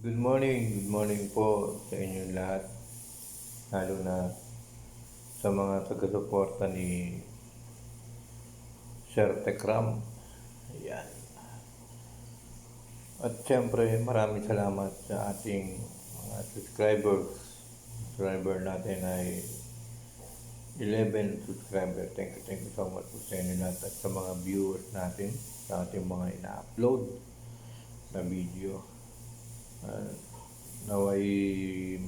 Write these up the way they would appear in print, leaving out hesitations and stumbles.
Good morning po sa inyong lahat, lalo na sa mga taga-suporta ni Sir Tekram. Ayan. At siyempre, maraming salamat sa ating mga subscribers. Subscriber natin ay 11 subscriber. Thank you so much po sa inyo lahat at sa mga viewers natin sa ating mga ina-upload na video. Naway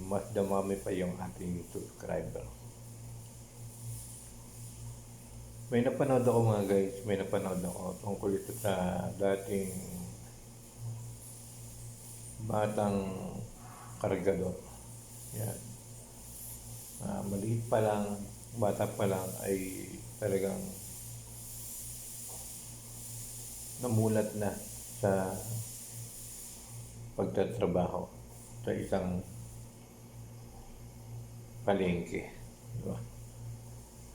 mas dumami pa yung ating subscriber. May napanood ako mga guys, may napanood ako tungkol ito sa dating batang kargador. Yan. Maliit pa lang, bata pa lang ay talagang namulat na sa pagtatrabaho sa isang palengke. Diba?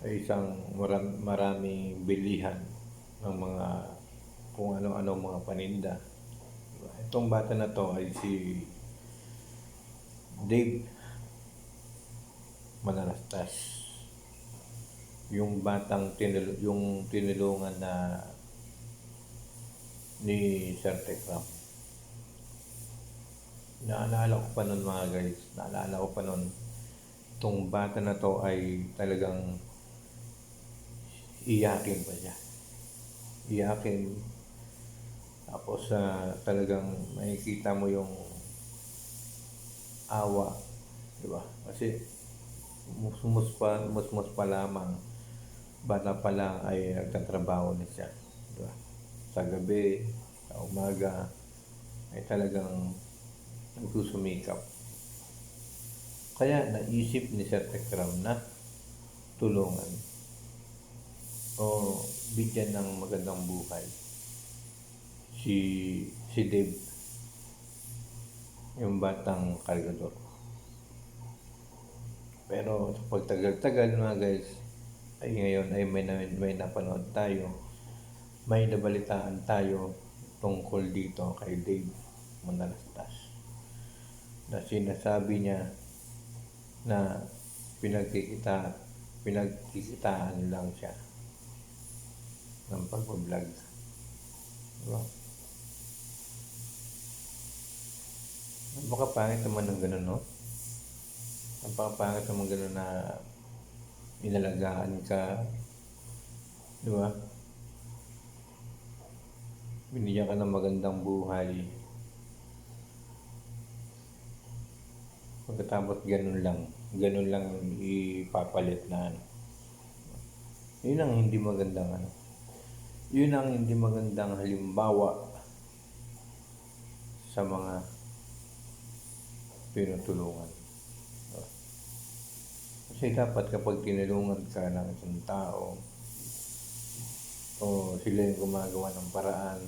Sa isang maraming bilihan ng mga kung ano-ano mga paninda. Diba? Itong bata na to ay si Dave Manalastas. Yung batang yung tinulungan na ni Sir Tekram. Naalala ko pa nun mga guys, naalala ko pa nun, itong bata na to ay talagang iyakin pa siya. Iyakin. Tapos talagang makikita mo yung awa. Diba? Kasi musmus pa lamang. Bata pa lang ay nagtatrabaho na siya. Diba? Sa gabi, sa umaga, ay talagang nagsusumikap. Kaya naisip ni Sir Tekram na tulungan o bigyan ng magandang buhay si Dave, yung batang kargador. Pero sa pagtagal-tagal mga guys, ay ngayon ay may napanood tayo, may nabalitaan tayo tungkol dito kay Dave Manalastas na sinasabi niya na pinagkikitaan lang siya ng pag-vlog. Diba? Napakapangit naman ng gano'n, no? Napakapangit naman gano'n na inalagaan ka, di ba? Binigyan ka ng magandang buhay. Pagkatapos ganun lang ipapalit na ano. Yun ang hindi magandang ano. Yun ang hindi magandang halimbawa sa mga tinutulungan. Kasi dapat kapag tinulungan ka ng isang tao o sila yung gumagawa ng paraan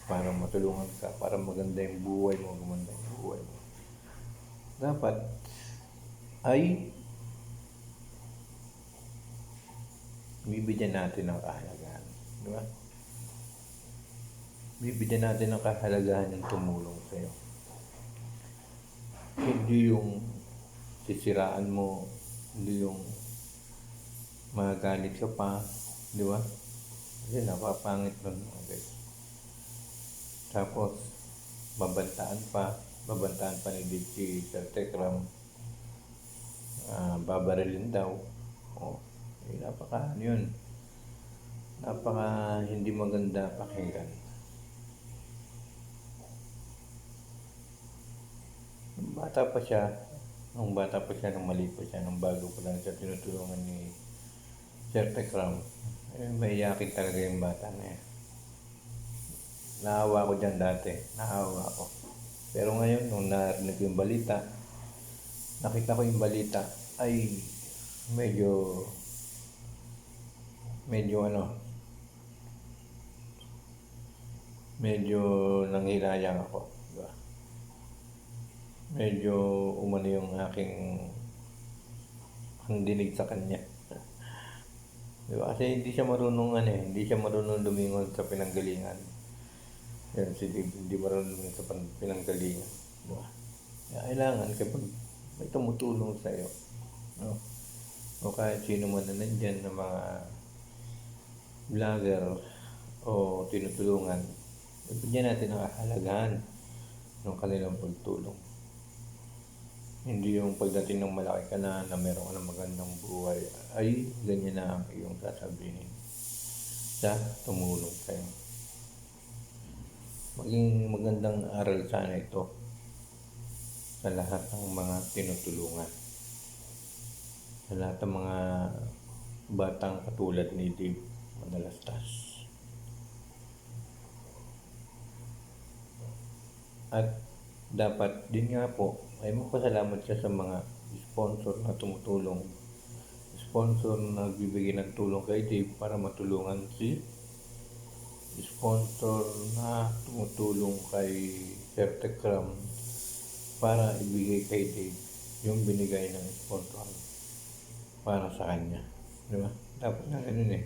para matulungan ka, para maganda yung buhay mo, gumanda yung buhay mo, dapat ay bibigyan natin ng kahalagahan. Di ba? Bibigyan natin ng kahalagahan yung tumulong sa'yo. Hindi yung sisiraan mo, hindi yung magalit ka pa, di ba? Kasi napapangit nun, guys. Tapos, babantaan pa ni si Sir Tekram, babarilin daw. Napaka hindi maganda pakinggan. Nung bata pa siya, nung mali pa siya, nung bago pa lang siya tinutulungan ni Sir Tekram, maiyakin talaga yung bata na yan. Naawa ko dyan dati, naawa ko. Pero ngayon, nung narinig yung balita, nakita ko yung balita, ay medyo nanghilayang ako. Diba? Medyo umano yung aking pandinig sa kanya. Diba? Kasi hindi siya marunong lumingon sa pinanggalingan. Yan, si Dave, hindi marunong sa pinanggalingan. Diba? Kailangan kapag may tumutulong sa'yo, no? O kahit sino man na nandyan na mga vlogger o tinutulungan, bigyan natin ng kahalagahan ng kanilang pagtulong. Hindi yung pagdating ng malaki ka na meron ka ng magandang buhay, ay ganyan na ang iyong sasabihin sa tumulong sa'yo. Maging magandang aral sana ito sa lahat ng mga tinutulungan. Sa lahat ng mga batang katulad ni Dave Manalastas. At dapat din nga po ay magpasalamat siya sa mga sponsor na tumutulong. Sponsor na nagbibigay ng tulong kay Dave para matulungan si sponsor na tumutulong kay Sir Tekram para ibigay kay Dave yung binigay ng sponsor para sa kanya. Diba? Dapat na ganun eh.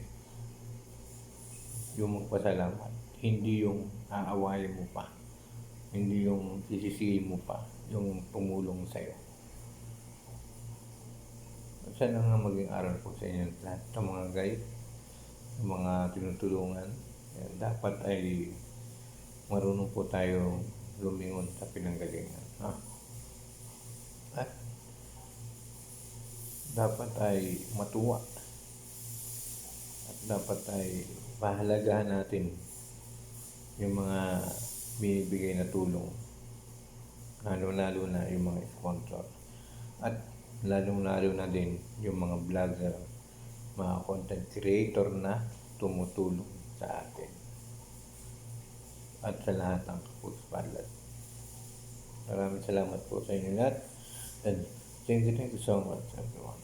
Yung magpasalamat. Hindi yung aawayin mo pa. Hindi yung sisisihin mo pa yung tumulong sa'yo. Sana nga maging aral po sa inyo lahat ng mga guys, mga tinutulungan. Dapat ay marunong po tayo lumingon sa pinanggalingan. At dapat ay matuwa. At dapat ay pahalagahan natin yung mga binibigay na tulong, lalo na yung mga sponsor, at lalo na din yung mga vlogger, mga content creator na tumutulong sa atin at sa lahat ng kapuspalat. Maraming salamat po sa inyo lahat, and thank you so much everyone.